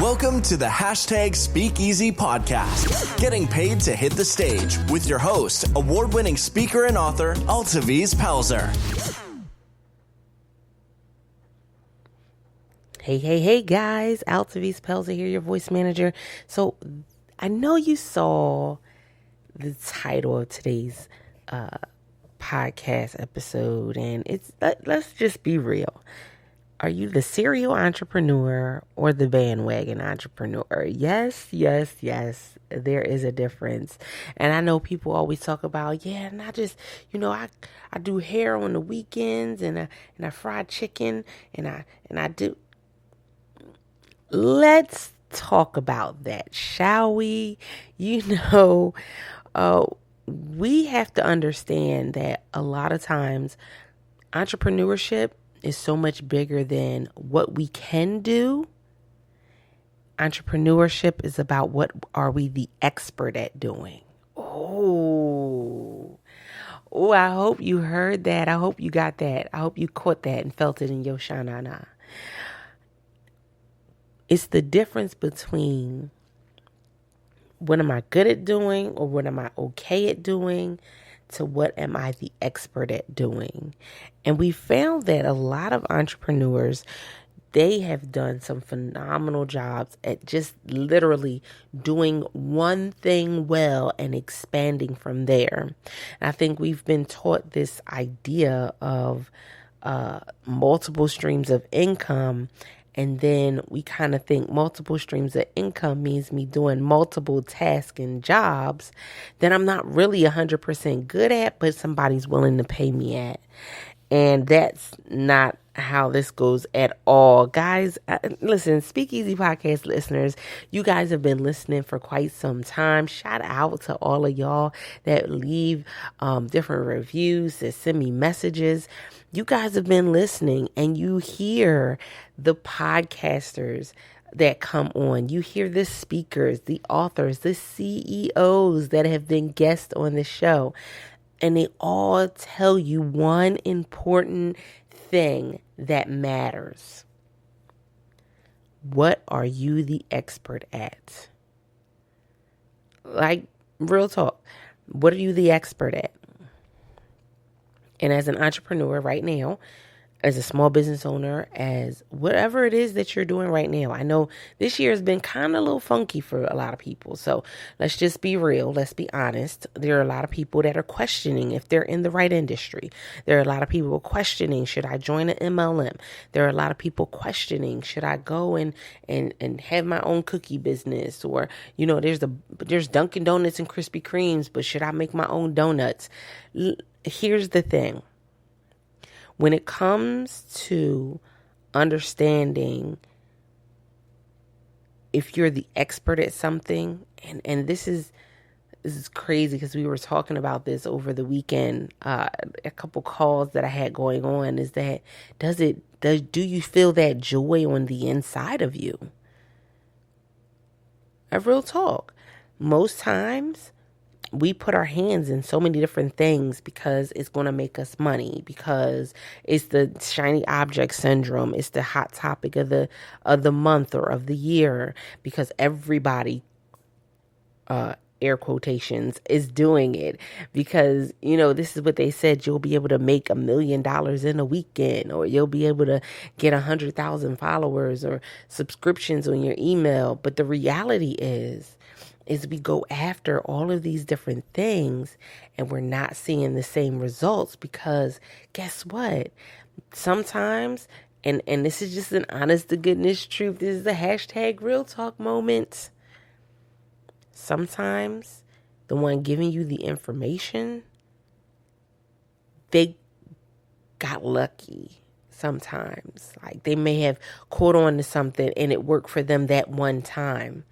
Welcome to the hashtag Speakeasy podcast, getting paid to hit the stage with your host, award-winning speaker and author, Altaviz Pelzer. Hey guys, Altaviz Pelzer here, your voice manager. So I know you saw the title of today's podcast episode, and it's let's just be real. Are you the serial entrepreneur or the bandwagon entrepreneur? Yes. There is a difference. And I know people always talk about, and I just, I do hair on the weekends and I fry chicken and I do. Let's talk about that, shall we? We have to understand that a lot of times entrepreneurship is so much bigger than what we can do. Entrepreneurship is about what are we the expert at doing. Oh, I hope you heard that. I hope you got that. I hope you caught that and felt it in your shanana. It's the difference between what am I good at doing or what am I okay at doing to what am I the expert at doing. And we found that a lot of entrepreneurs, they have done some phenomenal jobs at just literally doing one thing well and expanding from there. And I think we've been taught this idea of multiple streams of income. And then we kind of think multiple streams of income means me doing multiple tasks and jobs that I'm not really 100% good at, but somebody's willing to pay me at. And that's not how this goes at all. Guys, listen, Speakeasy Podcast listeners, you guys have been listening for quite some time. Shout out to all of y'all that leave different reviews, that send me messages. You guys have been listening and you hear the podcasters that come on. You hear the speakers, the authors, the CEOs that have been guests on the show. And they all tell you one important thing that matters. What are you the expert at? Like, real talk. What are you the expert at? And as an entrepreneur right now, as a small business owner, as whatever it is that you're doing right now. I know this year has been kind of a little funky for a lot of people. So let's just be real. Let's be honest. There are a lot of people that are questioning if they're in the right industry. There are a lot of people questioning, should I join an MLM? There are a lot of people questioning, should I go and have my own cookie business? Or, there's Dunkin' Donuts and Krispy Kremes, but should I make my own donuts? Here's the thing. When it comes to understanding if you're the expert at something, and this is crazy because we were talking about this over the weekend, a couple calls that I had going on, is that do you feel that joy on the inside of you? A real talk. Most times we put our hands in so many different things because it's going to make us money, because it's the shiny object syndrome. It's the hot topic of the month or of the year, because everybody, air quotations, is doing it, because, this is what they said, you'll be able to make $1 million in a weekend, or you'll be able to get 100,000 followers or subscriptions on your email. But the reality is we go after all of these different things and we're not seeing the same results, because guess what? Sometimes, and this is just an honest to goodness truth, this is a hashtag real talk moment. Sometimes the one giving you the information, they got lucky. Sometimes, like, they may have caught on to something and it worked for them that one time.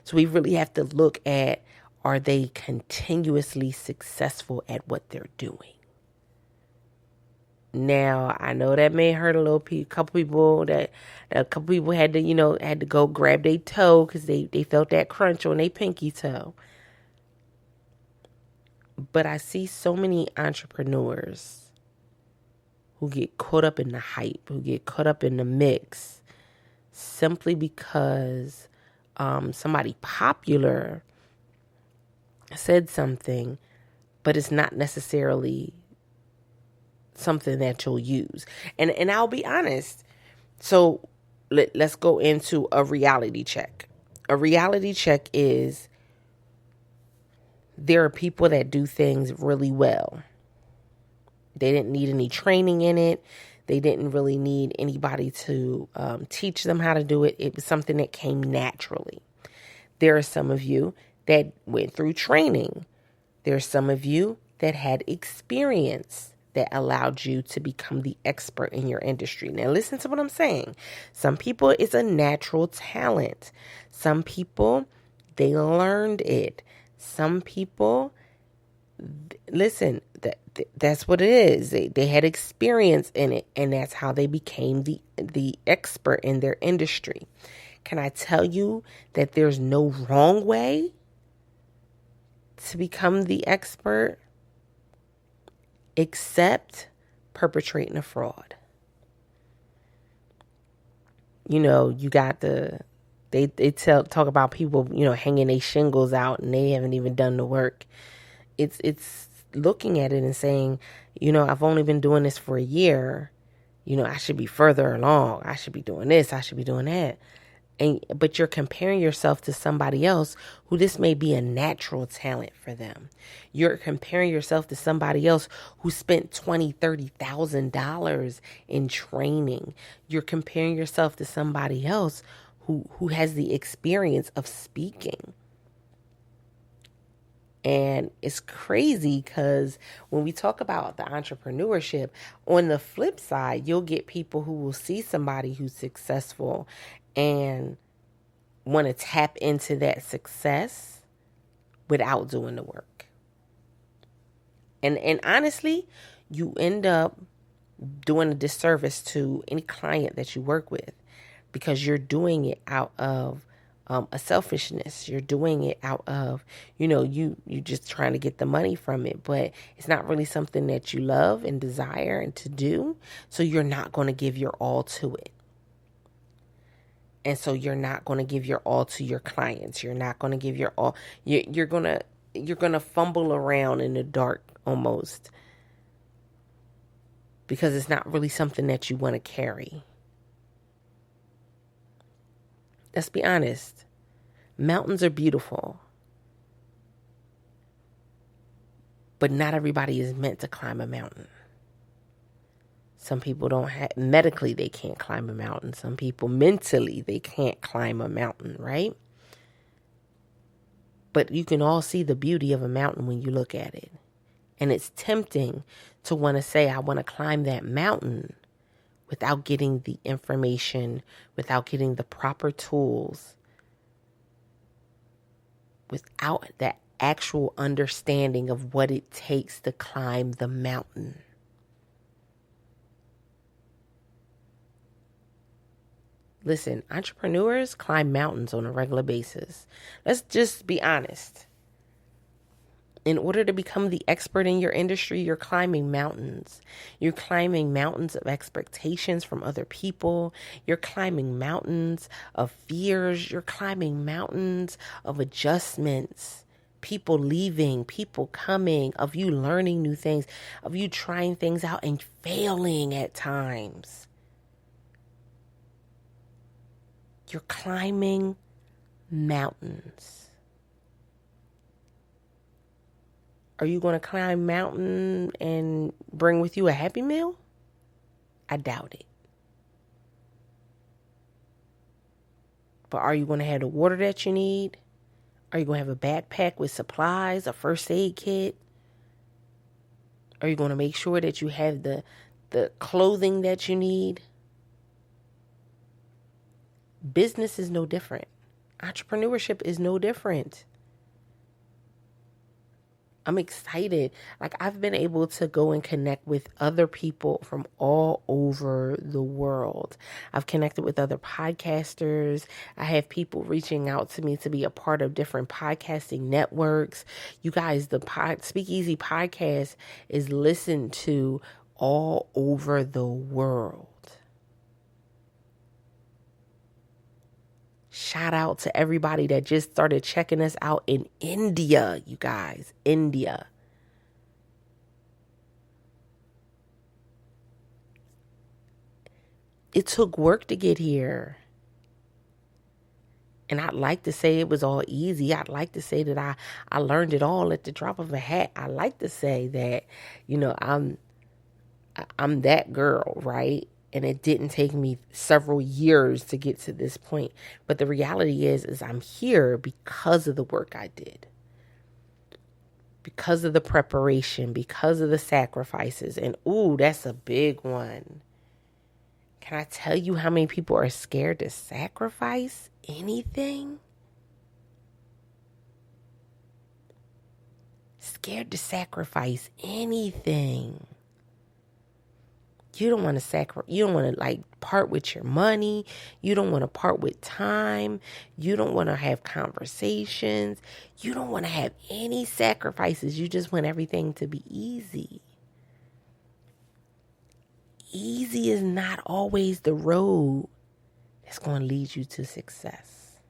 So we really have to look at, are they continuously successful at what they're doing? Now, I know that may hurt a couple people had to, had to go grab their toe because they felt that crunch on their pinky toe. But I see so many entrepreneurs who get caught up in the hype, who get caught up in the mix. simply because somebody popular said something, but it's not necessarily something that you'll use. And I'll be honest. So let's go into a reality check. A reality check is there are people that do things really well. They didn't need any training in it. They didn't really need anybody to teach them how to do it. It was something that came naturally. There are some of you that went through training. There are some of you that had experience that allowed you to become the expert in your industry. Now, listen to what I'm saying. Some people, it's a natural talent. Some people, they learned it. Some people, listen, that's what it is. They had experience in it, and that's how they became the expert in their industry. Can I tell you that there's no wrong way to become the expert except perpetrating a fraud? You know, you got they talk about people, you know, hanging their shingles out and they haven't even done the work. It's looking at it and saying, you know, I've only been doing this for a year. You know, I should be further along. I should be doing this. I should be doing that. But you're comparing yourself to somebody else who this may be a natural talent for them. You're comparing yourself to somebody else who spent $20,000, $30,000 in training. You're comparing yourself to somebody else who has the experience of speaking. And it's crazy because when we talk about the entrepreneurship, on the flip side, you'll get people who will see somebody who's successful and want to tap into that success without doing the work. And honestly, you end up doing a disservice to any client that you work with because you're doing it out of a selfishness. You're doing it out of, you know, you just trying to get the money from it, but it's not really something that you love and desire and to do. So you're not going to give your all to it. And so you're not going to give your all to your clients. You're not going to give your all. You're going to fumble around in the dark almost because it's not really something that you want to carry. Let's be honest. Mountains are beautiful. But not everybody is meant to climb a mountain. Some people don't have, medically, they can't climb a mountain. Some people mentally, they can't climb a mountain, right? But you can all see the beauty of a mountain when you look at it. And it's tempting to want to say, I want to climb that mountain without getting the information, without getting the proper tools, without that actual understanding of what it takes to climb the mountain. Listen, entrepreneurs climb mountains on a regular basis. Let's just be honest. In order to become the expert in your industry, you're climbing mountains. You're climbing mountains of expectations from other people. You're climbing mountains of fears. You're climbing mountains of adjustments. People leaving, people coming, of you learning new things, of you trying things out and failing at times. You're climbing mountains. Are you going to climb a mountain and bring with you a Happy Meal? I doubt it. But are you going to have the water that you need? Are you going to have a backpack with supplies, a first aid kit? Are you going to make sure that you have the clothing that you need? Business is no different. Entrepreneurship is no different. I'm excited. Like, I've been able to go and connect with other people from all over the world. I've connected with other podcasters. I have people reaching out to me to be a part of different podcasting networks. You guys, the Speakeasy podcast is listened to all over the world. shout out to everybody that just started checking us out in India, you guys. India. It took work to get here. And I'd like to say it was all easy. I'd like to say that I learned it all at the drop of a hat. I like to say that, I'm that girl, right? And it didn't take me several years to get to this point. But the reality is I'm here because of the work I did. Because of the preparation, because of the sacrifices. And ooh, that's a big one. Can I tell you how many people are scared to sacrifice anything? Scared to sacrifice anything. You don't want to part with your money. You don't want to part with time. You don't want to have conversations. You don't want to have any sacrifices. You just want everything to be easy. Easy is not always the road that's going to lead you to success.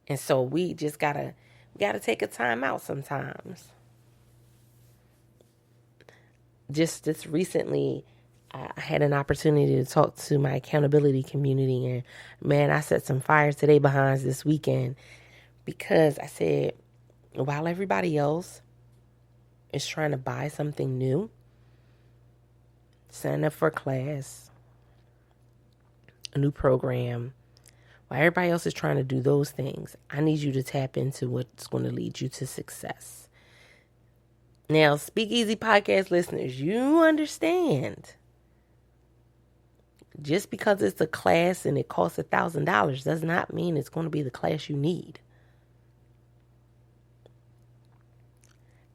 And so we just gotta take a time out sometimes. Just this recently, I had an opportunity to talk to my accountability community, and man, I set some fires to their behinds this weekend because I said, while everybody else is trying to buy something new, sign up for a class, a new program, while everybody else is trying to do those things, I need you to tap into what's going to lead you to success. Now, Speakeasy Podcast listeners, you understand. Just because it's a class and it costs $1,000 does not mean it's going to be the class you need.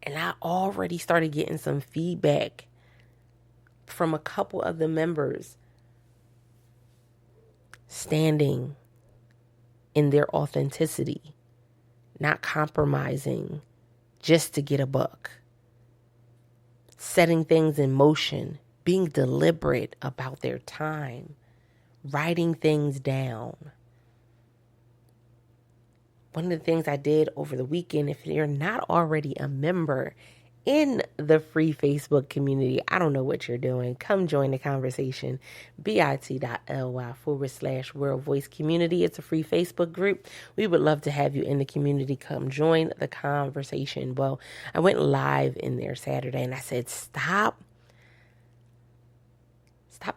And I already started getting some feedback from a couple of the members standing in their authenticity, not compromising just to get a buck, setting things in motion, being deliberate about their time, writing things down. One of the things I did over the weekend, if you're not already a member in the free Facebook community, I don't know what you're doing. Come join the conversation. bit.ly/World Voice Community. It's a free Facebook group. We would love to have you in the community. Come join the conversation. Well, I went live in there Saturday and I said, stop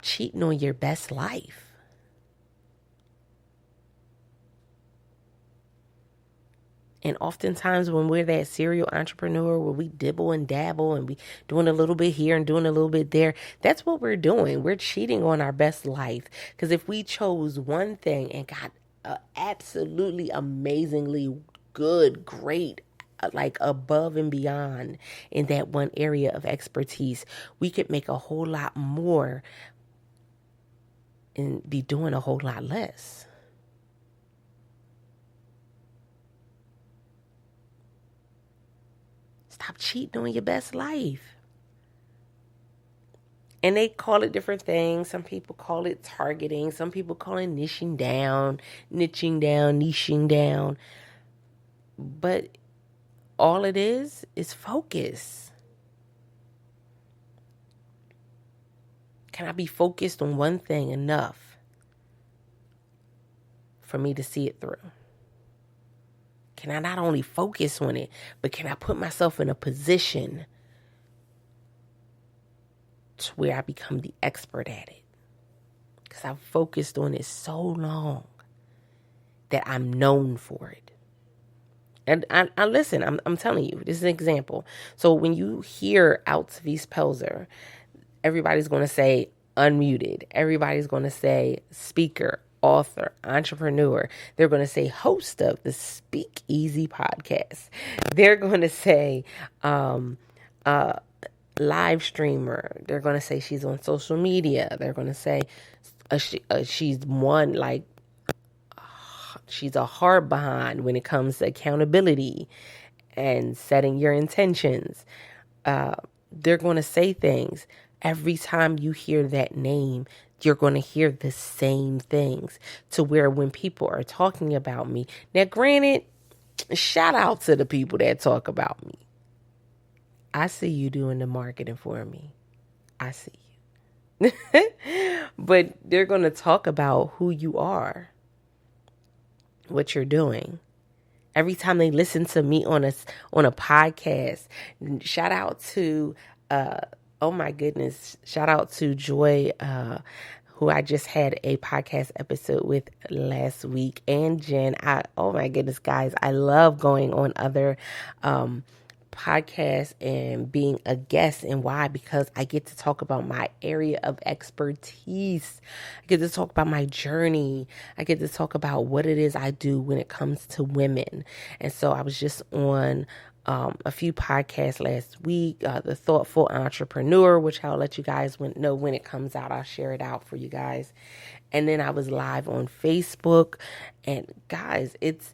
cheating on your best life. And oftentimes when we're that serial entrepreneur where we dibble and dabble and we doing a little bit here and doing a little bit there, that's what we're doing. We're cheating on our best life. Because if we chose one thing and got absolutely amazingly good, great, like above and beyond in that one area of expertise, we could make a whole lot more and be doing a whole lot less. Stop cheating on your best life. And they call it different things. Some people call it targeting. Some people call it niching down. But all it is focus. Can I be focused on one thing enough for me to see it through? Can I not only focus on it, but can I put myself in a position to where I become the expert at it? Because I've focused on it so long that I'm known for it. And I listen, I'm telling you, this is an example. So when you hear Altavis Pelzer, everybody's going to say unmuted. Everybody's going to say speaker, author, entrepreneur. They're going to say host of the Speakeasy podcast. They're going to say live streamer. They're going to say she's on social media. They're going to say she's one, like, she's a hard behind when it comes to accountability and setting your intentions. They're going to say things. Every time you hear that name, you're going to hear the same things, to where when people are talking about me, now granted, shout out to the people that talk about me. I see you doing the marketing for me. I see you. But they're going to talk about who you are, what you're doing. Every time they listen to me on a podcast, shout out to oh my goodness, shout out to Joy, who I just had a podcast episode with last week, and Jen. Oh my goodness, guys, I love going on other podcast and being a guest. And why? Because I get to talk about my area of expertise. I get to talk about my journey. I get to talk about what it is I do when it comes to women. And so I was just on a few podcasts last week, the Thoughtful Entrepreneur, which I'll let you guys know when it comes out. I'll share it out for you guys. And then I was live on Facebook. And guys, it's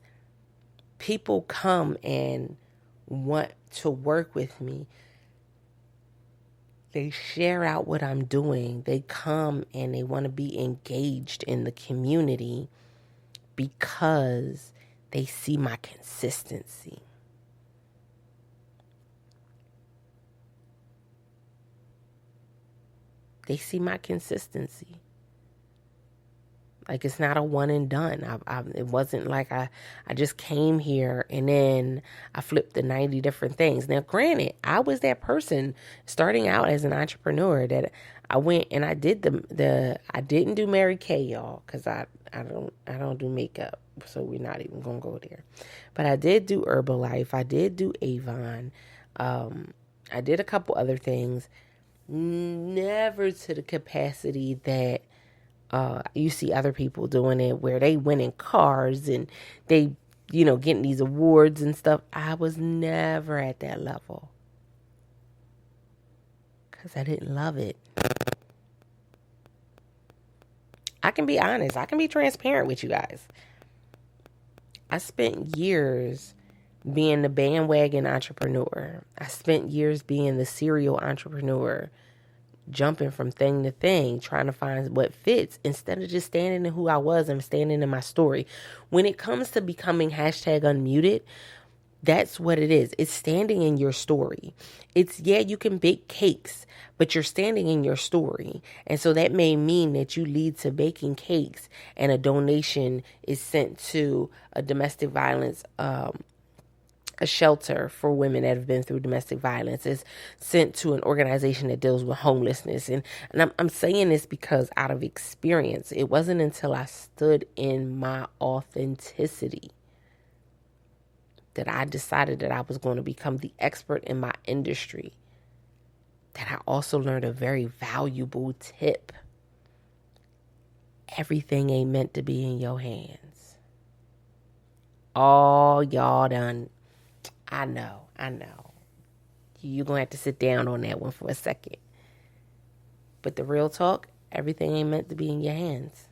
people come and want to work with me. They share out what I'm doing. They come and they want to be engaged in the community because they see my consistency. They see my consistency. Like, it's not a one and done. It wasn't like I just came here and then I flipped the 90 different things. Now, granted, I was that person starting out as an entrepreneur that I went and I did I didn't do Mary Kay, y'all, because I don't do makeup, so we're not even gonna go there. But I did do Herbalife. I did do Avon. I did a couple other things. Never to the capacity that you see other people doing it, where they winning cars and they, getting these awards and stuff. I was never at that level because I didn't love it. I can be honest. I can be transparent with you guys. I spent years being the bandwagon entrepreneur. I spent years being the serial entrepreneur, jumping from thing to thing, trying to find what fits instead of just standing in who I was and standing in my story. When it comes to becoming #unmuted, that's what it is. It's standing in your story. It's, you can bake cakes, but you're standing in your story. And so that may mean that you lead to baking cakes and a donation is sent to a domestic violence a shelter for women that have been through domestic violence, is sent to an organization that deals with homelessness. And I'm saying this because out of experience, it wasn't until I stood in my authenticity that I decided that I was going to become the expert in my industry, that I also learned a very valuable tip. Everything ain't meant to be in your hands. All y'all done. I know. You're going to have to sit down on that one for a second. But the real talk, everything ain't meant to be in your hands.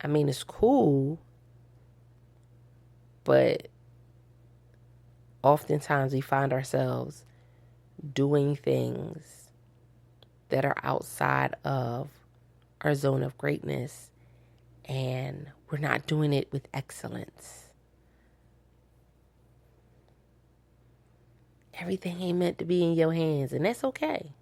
I mean, it's cool, but oftentimes we find ourselves doing things that are outside of our zone of greatness, and we're not doing it with excellence. Everything ain't meant to be in your hands, and that's okay.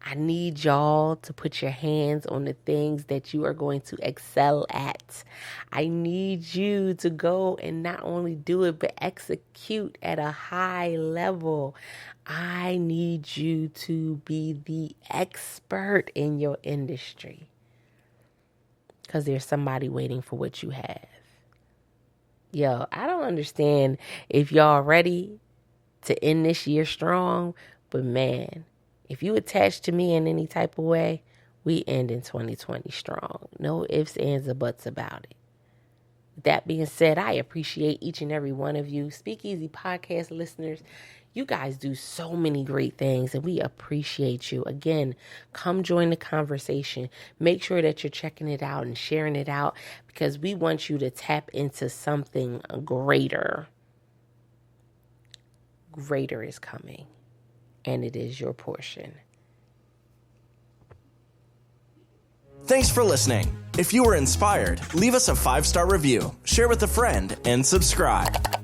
I need y'all to put your hands on the things that you are going to excel at. I need you to go and not only do it, but execute at a high level. I need you to be the expert in your industry, because there's somebody waiting for what you have. Yo, I don't understand if y'all ready to end this year strong, but man, if you attach to me in any type of way, we end in 2020 strong. No ifs, ands, or buts about it. That being said, I appreciate each and every one of you. Speakeasy podcast listeners, you guys do so many great things, and we appreciate you. Again, come join the conversation. Make sure that you're checking it out and sharing it out, because we want you to tap into something greater. Greater is coming. and it is your portion. Thanks for listening. If you were inspired, leave us a 5-star review, share with a friend, and subscribe.